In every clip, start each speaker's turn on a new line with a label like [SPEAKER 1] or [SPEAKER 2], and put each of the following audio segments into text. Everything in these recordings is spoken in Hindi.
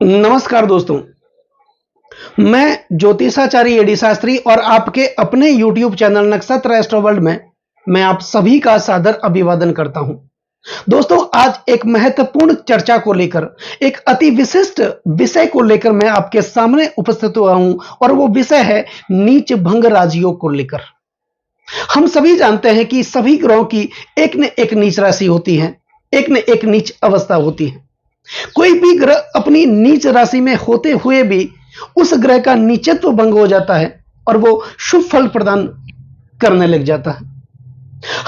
[SPEAKER 1] नमस्कार दोस्तों। मैं ज्योतिषाचार्य एडी शास्त्री और आपके अपने YouTube चैनल नक्षत्र एस्ट्रो वर्ल्ड में मैं आप सभी का सादर अभिवादन करता हूं। दोस्तों, आज एक महत्वपूर्ण चर्चा को लेकर, एक अति विशिष्ट विषय को लेकर मैं आपके सामने उपस्थित हुआ हूं और वो विषय है नीच भंग राजयोग को लेकर। हम सभी जानते हैं कि सभी ग्रहों की एक न एक नीच राशि होती है, एक न एक नीच अवस्था होती है। कोई भी ग्रह अपनी नीच राशि में होते हुए भी उस ग्रह का नीचत्व भंग हो जाता है और वो शुभ फल प्रदान करने लग जाता है।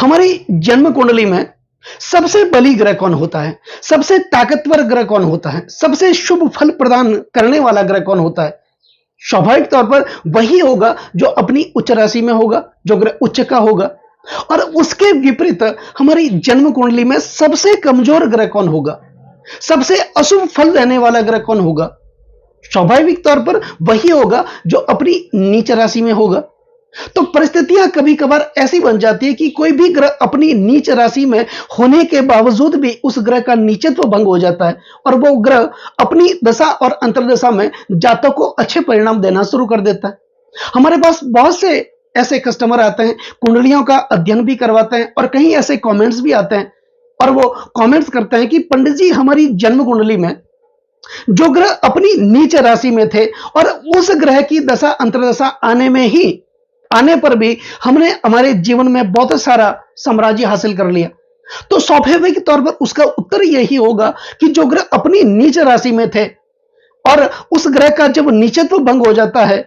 [SPEAKER 1] हमारी जन्म कुंडली में सबसे बली ग्रह कौन होता है, सबसे ताकतवर ग्रह कौन होता है, सबसे शुभ फल प्रदान करने वाला ग्रह कौन होता है? स्वाभाविक तौर पर वही होगा जो अपनी उच्च राशि में होगा, जो ग्रह उच्च का होगा। और उसके विपरीत हमारी जन्म कुंडली में सबसे कमजोर ग्रह कौन होगा, सबसे अशुभ फल देने वाला ग्रह कौन होगा? स्वाभाविक तौर पर वही होगा जो अपनी नीच राशि में होगा। तो परिस्थितियां कभी कभार ऐसी बन जाती है कि कोई भी ग्रह अपनी नीच राशि में होने के बावजूद भी उस ग्रह का नीचत्व भंग हो जाता है और वो ग्रह अपनी दशा और अंतर्दशा में जातक को अच्छे परिणाम देना शुरू कर देता है। हमारे पास बहुत से ऐसे कस्टमर आते हैं, कुंडलियों का अध्ययन भी करवाते हैं और कहीं ऐसे कमेंट्स भी आते हैं और वो कमेंट्स करते हैं कि पंडित जी, हमारी जन्म कुंडली में जो ग्रह अपनी नीच राशि में थे और उस ग्रह की दशा अंतर्दशा आने पर भी हमने हमारे जीवन में बहुत सारा साम्राज्य हासिल कर लिया। तो स्वाभाविक तौर पर उसका उत्तर यही होगा कि जो ग्रह अपनी नीच राशि में थे और उस ग्रह का जब नीचत्व भंग हो जाता है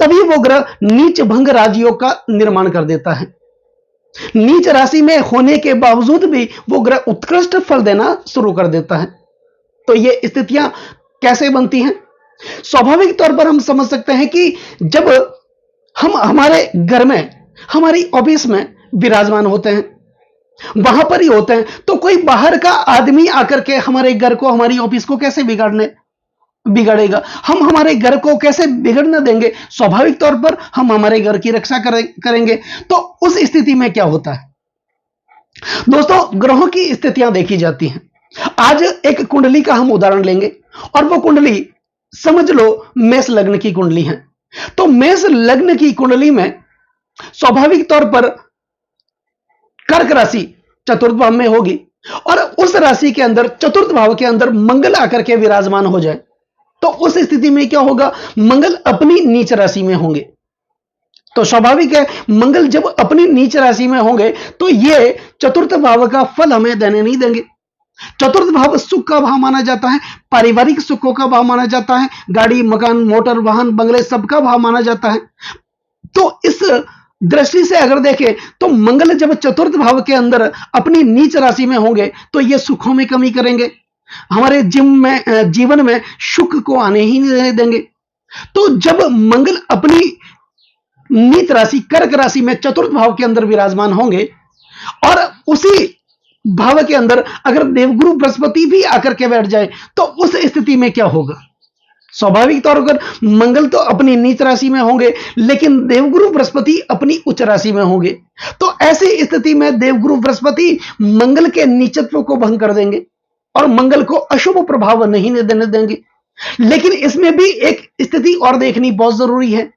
[SPEAKER 1] तभी वो ग्रह नीच भंग राजयोग का निर्माण कर देता है। नीच राशि में होने के बावजूद भी वो ग्रह उत्कृष्ट फल देना शुरू कर देता है। तो ये स्थितियां कैसे बनती हैं? स्वाभाविक तौर पर हम समझ सकते हैं कि जब हम हमारे घर में, हमारी ऑफिस में विराजमान होते हैं, वहां पर ही होते हैं, तो कोई बाहर का आदमी आकर के हमारे घर को, हमारी ऑफिस को कैसे बिगाड़ेगा? हम हमारे घर को कैसे बिगड़ने देंगे? स्वाभाविक तौर पर हम हमारे घर की रक्षा करेंगे। तो उस स्थिति में क्या होता है दोस्तों? ग्रहों की स्थितियां देखी जाती हैं। आज एक कुंडली का हम उदाहरण लेंगे और वो कुंडली समझ लो मेष लग्न की कुंडली है। तो मेष लग्न की कुंडली में स्वाभाविक तौर पर कर्क राशि चतुर्थ भाव में होगी और उस राशि के अंदर, चतुर्थ भाव के अंदर मंगल आकर के विराजमान हो जाए तो उस स्थिति में क्या होगा? मंगल अपनी नीच राशि में होंगे। तो स्वाभाविक है, मंगल जब अपनी नीच राशि में होंगे तो ये चतुर्थ भाव का फल हमें देने नहीं देंगे। चतुर्थ भाव सुख का भाव माना जाता है, पारिवारिक सुखों का भाव माना जाता है, गाड़ी, मकान, मोटर, वाहन, बंगले सबका भाव माना जाता है। तो इस दृष्टि से अगर देखें तो मंगल जब चतुर्थ भाव के अंदर अपनी नीच राशि में होंगे तो ये सुखों में कमी करेंगे, हमारे जीवन में सुख को आने ही नहीं देंगे। तो जब मंगल अपनी नीच राशि कर्क राशि में चतुर्थ भाव के अंदर विराजमान होंगे और उसी भाव के अंदर अगर देवगुरु बृहस्पति भी आकर के बैठ जाए तो उस स्थिति में क्या होगा? स्वाभाविक तौर पर मंगल तो अपनी नीच राशि में होंगे लेकिन देवगुरु बृहस्पति अपनी उच्च राशि में होंगे। तो ऐसी स्थिति में देवगुरु बृहस्पति मंगल के नीचत्व को भंग कर देंगे और मंगल को अशुभ प्रभाव नहीं देने देंगे। लेकिन इसमें भी एक स्थिति और देखनी बहुत जरूरी है।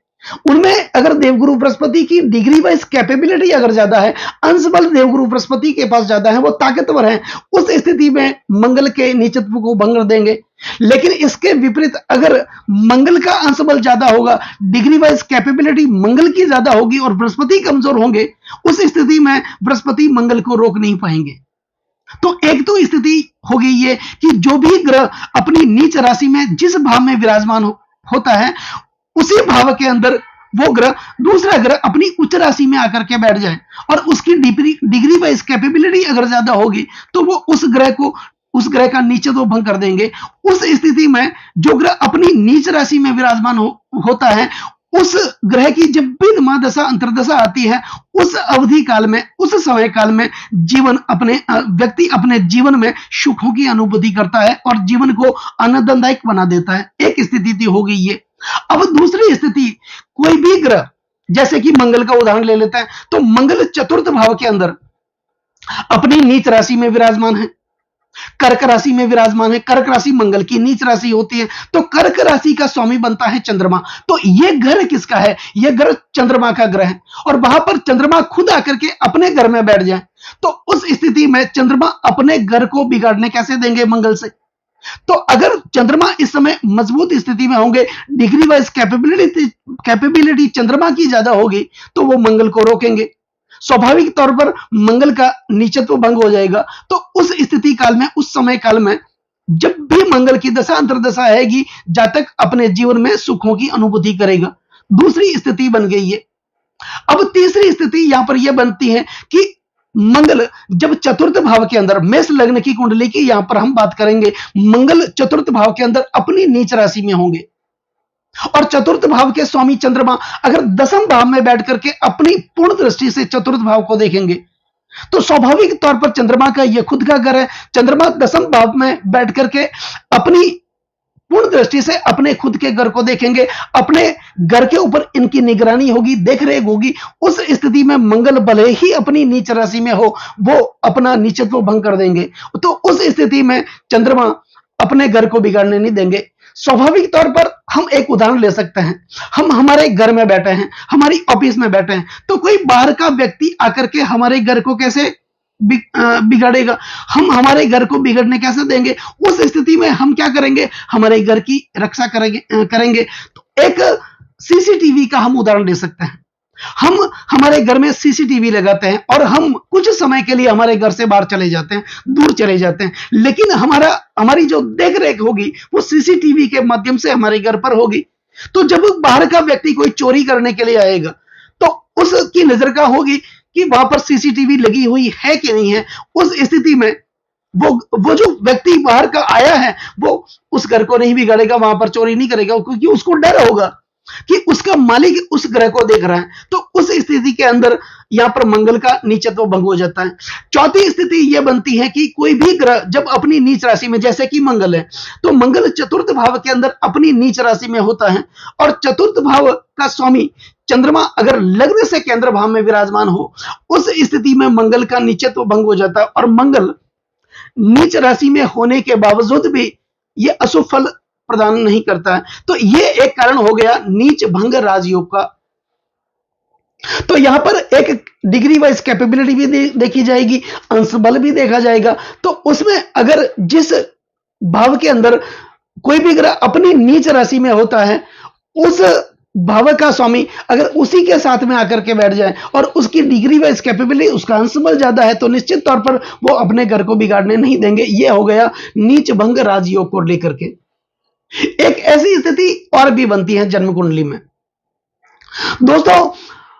[SPEAKER 1] उनमें अगर देवगुरु बृहस्पति की डिग्री वाइज कैपेबिलिटी अगर ज्यादा है, अंश बल देवगुरु बृहस्पति के पास ज्यादा है, वो ताकतवर है, उस स्थिति में मंगल के नीचत्व को भंग कर देंगे। लेकिन इसके विपरीत अगर मंगल का अंश बल ज्यादा होगा, डिग्री वाइज कैपेबिलिटी मंगल की ज्यादा होगी और बृहस्पति कमजोर होंगे, उस स्थिति में बृहस्पति मंगल को रोक नहीं पाएंगे। तो एक तो स्थिति होगी ये कि जो भी ग्रह अपनी नीच राशि में जिस भाव में विराजमान होता है उसी भाव के अंदर वो ग्रह, दूसरा ग्रह अपनी उच्च राशि में आकर के बैठ जाए और उसकी डिग्री वाइज कैपेबिलिटी अगर ज्यादा होगी तो वो उस ग्रह का नीचत्व भंग कर देंगे। उस स्थिति में जो ग्रह अपनी नीच राशि में विराजमान होता है, उस ग्रह की जब भी महादशा अंतर्दशा आती है, उस अवधि काल में, उस समय काल में व्यक्ति अपने जीवन में सुखों की अनुभूति करता है और जीवन को आनंददायक बना देता है। एक स्थिति होगी ये। अब दूसरी स्थिति, कोई भी ग्रह, जैसे कि मंगल का उदाहरण ले लेते हैं, तो मंगल चतुर्थ भाव के अंदर अपनी नीच राशि में विराजमान है कर्क राशि में विराजमान है। कर्क राशि मंगल की नीच राशि होती है, तो कर्क राशि का स्वामी बनता है चंद्रमा। तो यह ग्रह किसका है? यह ग्रह चंद्रमा का ग्रह है। और वहां पर चंद्रमा खुद आकर के अपने घर में बैठ जाए तो उस स्थिति में चंद्रमा अपने घर को बिगाड़ने कैसे देंगे मंगल से? तो अगर चंद्रमा इस समय मजबूत स्थिति में होंगे, डिग्री वाइज कैपेबिलिटी चंद्रमा की ज्यादा होगी, तो वो मंगल को रोकेंगे। स्वाभाविक तौर पर मंगल का नीचत्व भंग हो जाएगा। तो उस स्थिति काल में, उस समय काल में जब भी मंगल की दशा अंतर्दशा आएगी, जातक अपने जीवन में सुखों की अनुभूति करेगा। दूसरी स्थिति बन गई है। अब तीसरी स्थिति यहां पर यह बनती है कि मंगल जब चतुर्थ भाव के अंदर, मेष लग्न की कुंडली की यहां पर हम बात करेंगे, मंगल चतुर्थ भाव के अंदर अपनी नीच राशि में होंगे और चतुर्थ भाव के स्वामी चंद्रमा अगर दसम भाव में बैठ करके अपनी पूर्ण दृष्टि से चतुर्थ भाव को देखेंगे, तो स्वाभाविक तौर पर चंद्रमा का यह खुद का घर है। चंद्रमा दसम भाव में बैठ करके अपनी पूर्ण दृष्टि से अपने खुद के घर को देखेंगे, अपने घर के ऊपर इनकी निगरानी होगी, देखरेख होगी। उस स्थिति में मंगल भले ही अपनी नीच राशि में हो, वो अपना नीचत्व भंग कर देंगे। तो उस स्थिति में चंद्रमा अपने घर को बिगाड़ने नहीं देंगे। स्वाभाविक तौर पर हम एक उदाहरण ले सकते हैं। हम हमारे घर में बैठे हैं, हमारी ऑफिस में बैठे हैं, तो कोई बाहर का व्यक्ति आकर के हमारे घर को कैसे बिगाड़ेगा? हम हमारे घर को बिगड़ने कैसे देंगे? उस स्थिति में हम क्या करेंगे? हमारे घर की रक्षा करेंगे। तो एक सीसीटीवी का हम उदाहरण ले सकते हैं। हम हमारे घर में सीसीटीवी लगाते हैं और हम कुछ समय के लिए हमारे घर से बाहर चले जाते हैं, दूर चले जाते हैं, लेकिन हमारी जो देख रेख होगी वो सीसीटीवी के माध्यम से हमारे घर पर होगी। तो जब बाहर का व्यक्ति कोई चोरी करने के लिए आएगा तो उसकी नजर का होगी कि वहां पर सीसीटीवी लगी हुई है कि नहीं है। उस स्थिति में वो जो व्यक्ति बाहर का आया है वो उस घर को नहीं बिगाड़ेगा, वहां पर चोरी नहीं करेगा, क्योंकि उसको डर होगा कि उसका मालिक उस ग्रह को देख रहा है। तो उस स्थिति के अंदर यहां पर मंगल का नीचत्व भंग हो जाता है। चौथी स्थिति यह बनती है कि कोई भी ग्रह जब अपनी नीच राशि में, जैसे कि मंगल है, तो मंगल चतुर्थ भाव के अंदर अपनी नीच राशि में होता है और चतुर्थ भाव का स्वामी चंद्रमा अगर लग्न से केंद्र भाव में विराजमान हो, उस स्थिति में मंगल का नीचत्व भंग हो जाता है और मंगल नीच राशि में होने के बावजूद भी यह अशुभ फल प्रदान नहीं करता है। तो यह एक कारण हो गया नीच भंग राजयोग का। तो यहां पर एक डिग्री वाइज कैपेबिलिटी भी देखी जाएगी, अंश बल भी देखा जाएगा। तो उसमें अगर जिस भाव के अंदर कोई भी ग्रह अपनी नीच राशि में होता है, उस भाव का स्वामी अगर उसी के साथ में आकर के बैठ जाए और उसकी डिग्री वाइज कैपेबिलिटी, उसका अंश बल ज्यादा है, तो निश्चित तौर पर वो अपने घर को बिगाड़ने नहीं देंगे। यह हो गया नीच भंग राजयोग को लेकर के। एक ऐसी स्थिति और भी बनती है जन्म कुंडली में। दोस्तों,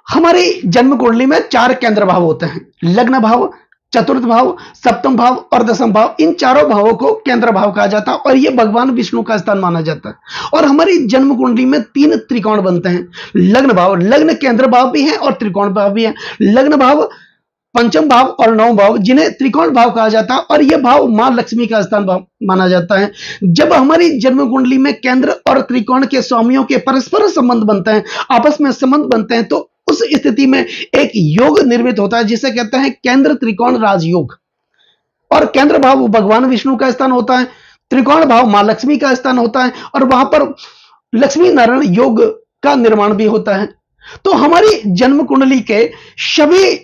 [SPEAKER 1] हमारी जन्म कुंडली में 4 केंद्र भाव होते हैं, लग्न भाव, चतुर्थ भाव, सप्तम भाव और दसम भाव। इन चारों भावों को केंद्र भाव कहा जाता है और यह भगवान विष्णु का स्थान माना जाता है। और हमारी जन्म कुंडली में 3 त्रिकोण बनते हैं। लग्न भाव, लग्न केंद्र भाव भी है और त्रिकोण भाव भी है। लग्न भाव, पंचम भाव और नवम भाव, जिन्हें त्रिकोण भाव कहा जाता है और यह भाव मां लक्ष्मी का स्थान भाव माना जाता है। जब हमारी जन्म कुंडली में केंद्र और त्रिकोण के स्वामियों के परस्पर संबंध बनते हैं, आपस में संबंध बनते हैं, तो उस स्थिति में एक योग निर्मित होता है जिसे कहते हैं केंद्र त्रिकोण राजयोग। और केंद्र भाव भगवान विष्णु का स्थान होता है, त्रिकोण भाव मां लक्ष्मी का स्थान होता है और वहां पर लक्ष्मी नारायण योग का निर्माण भी होता है। तो हमारी जन्म कुंडली के सभी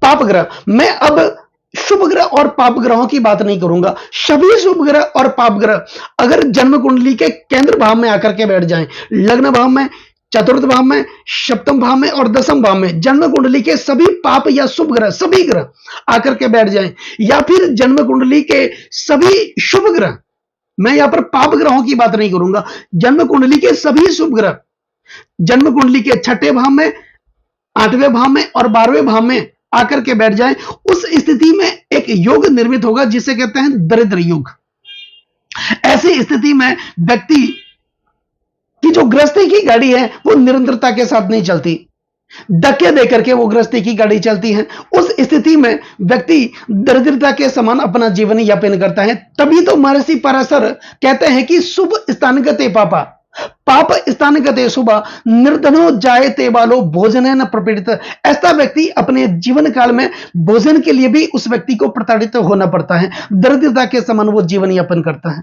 [SPEAKER 1] पाप ग्रह, मैं अब शुभ ग्रह और पाप ग्रहों की बात नहीं करूंगा, सभी शुभ ग्रह और पाप ग्रह अगर जन्म कुंडली के केंद्र भाव में आकर के बैठ जाएं, लग्न भाव में, चतुर्थ भाव में, सप्तम भाव में और दसम भाव में जन्म कुंडली के सभी पाप या शुभ ग्रह, सभी ग्रह आकर के बैठ जाएं, या फिर जन्म कुंडली के सभी शुभ ग्रह, मैं यहां पर पाप ग्रहों की बात नहीं करूंगा, जन्म कुंडली के सभी शुभ ग्रह जन्म कुंडली के 6ठे भाव में, 8वें भाव में और 12वें भाव में आकर के बैठ जाएं, उस स्थिति में एक योग निर्मित होगा जिसे कहते हैं दरिद्र योग। ऐसी स्थिति में व्यक्ति की जो गृहस्थी की गाड़ी है वो निरंतरता के साथ नहीं चलती, धक्के देकर के वो गृहस्थी की गाड़ी चलती है। उस स्थिति में व्यक्ति दरिद्रता के समान अपना जीवन यापन करता है। तभी तो महर्षि पराशर कहते हैं कि शुभ स्थान गते पापा, पाप स्थान गते शुभ निर्धनो जायते बालो भोजन न प्रपीड़ित। ऐसा व्यक्ति अपने जीवन काल में भोजन के लिए भी उस व्यक्ति को प्रताड़ित होना पड़ता है, दरिद्रता के समान वो जीवन यापन करता है।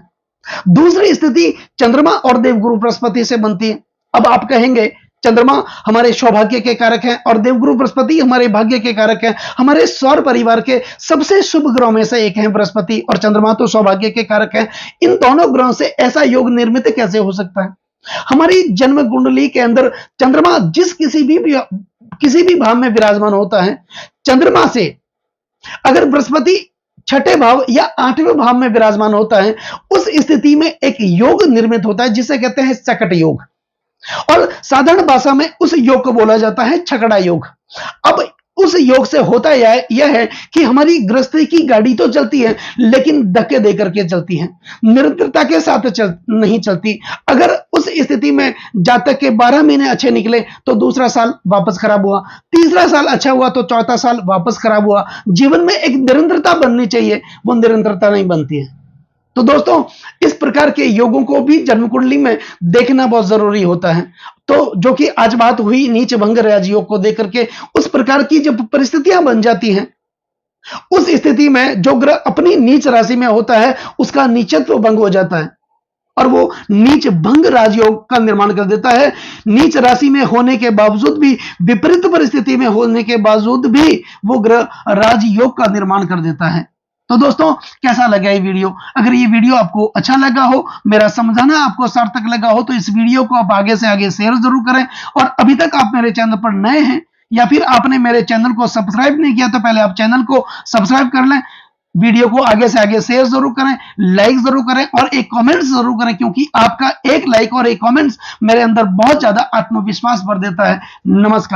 [SPEAKER 1] दूसरी स्थिति चंद्रमा और देवगुरु बृहस्पति से बनती है। अब आप कहेंगे चंद्रमा हमारे सौभाग्य के कारक हैं और देवगुरु बृहस्पति हमारे भाग्य के कारक हैं। हमारे सौर परिवार के सबसे शुभ ग्रहों में से एक है बृहस्पति, और चंद्रमा तो सौभाग्य के कारक हैं। इन दोनों ग्रहों से ऐसा योग निर्मित कैसे हो सकता है? हमारी जन्म कुंडली के अंदर चंद्रमा किसी भी भाव में विराजमान होता है, चंद्रमा से अगर बृहस्पति छठे भाव या आठवें भाव में विराजमान होता है, उस स्थिति में एक योग निर्मित होता है जिसे कहते हैं सकट योग, और साधारण भाषा में उस योग को बोला जाता है छकड़ा योग। अब उस योग से होता यह है कि हमारी गृहस्थी की गाड़ी तो चलती है, लेकिन धक्के देकर के चलती है, निरंतरता के साथ नहीं चलती। अगर उस स्थिति में जातक के 12 महीने अच्छे निकले तो दूसरा साल वापस खराब हुआ, तीसरा साल अच्छा हुआ तो चौथा साल वापस खराब हुआ। जीवन में एक निरंतरता बननी चाहिए, वो निरंतरता नहीं बनती है। तो दोस्तों, इस प्रकार के योगों को भी जन्म कुंडली में देखना बहुत जरूरी होता है। तो जो कि आज बात हुई नीच भंग राजयोग को देकर के, उस प्रकार की जब परिस्थितियां बन जाती हैं, उस स्थिति में जो ग्रह अपनी नीच राशि में होता है उसका नीचत्व भंग हो जाता है और वो नीच भंग राजयोग का निर्माण कर देता है। नीच राशि में होने के बावजूद भी, विपरीत परिस्थिति में होने के बावजूद भी वो ग्रह राजयोग का निर्माण कर देता है। तो दोस्तों, कैसा लगा ये वीडियो? अगर ये वीडियो आपको अच्छा लगा हो, मेरा समझाना आपको सार्थक लगा हो, तो इस वीडियो को आप आगे से आगे शेयर जरूर करें। और अभी तक आप मेरे चैनल पर नए हैं या फिर आपने मेरे चैनल को सब्सक्राइब नहीं किया तो पहले आप चैनल को सब्सक्राइब कर लें, वीडियो को आगे से आगे शेयर जरूर करें, लाइक जरूर करें और एक कमेंट जरूर करें, क्योंकि आपका एक लाइक और एक कमेंट्स मेरे अंदर बहुत ज्यादा आत्मविश्वास भर देता है। नमस्कार।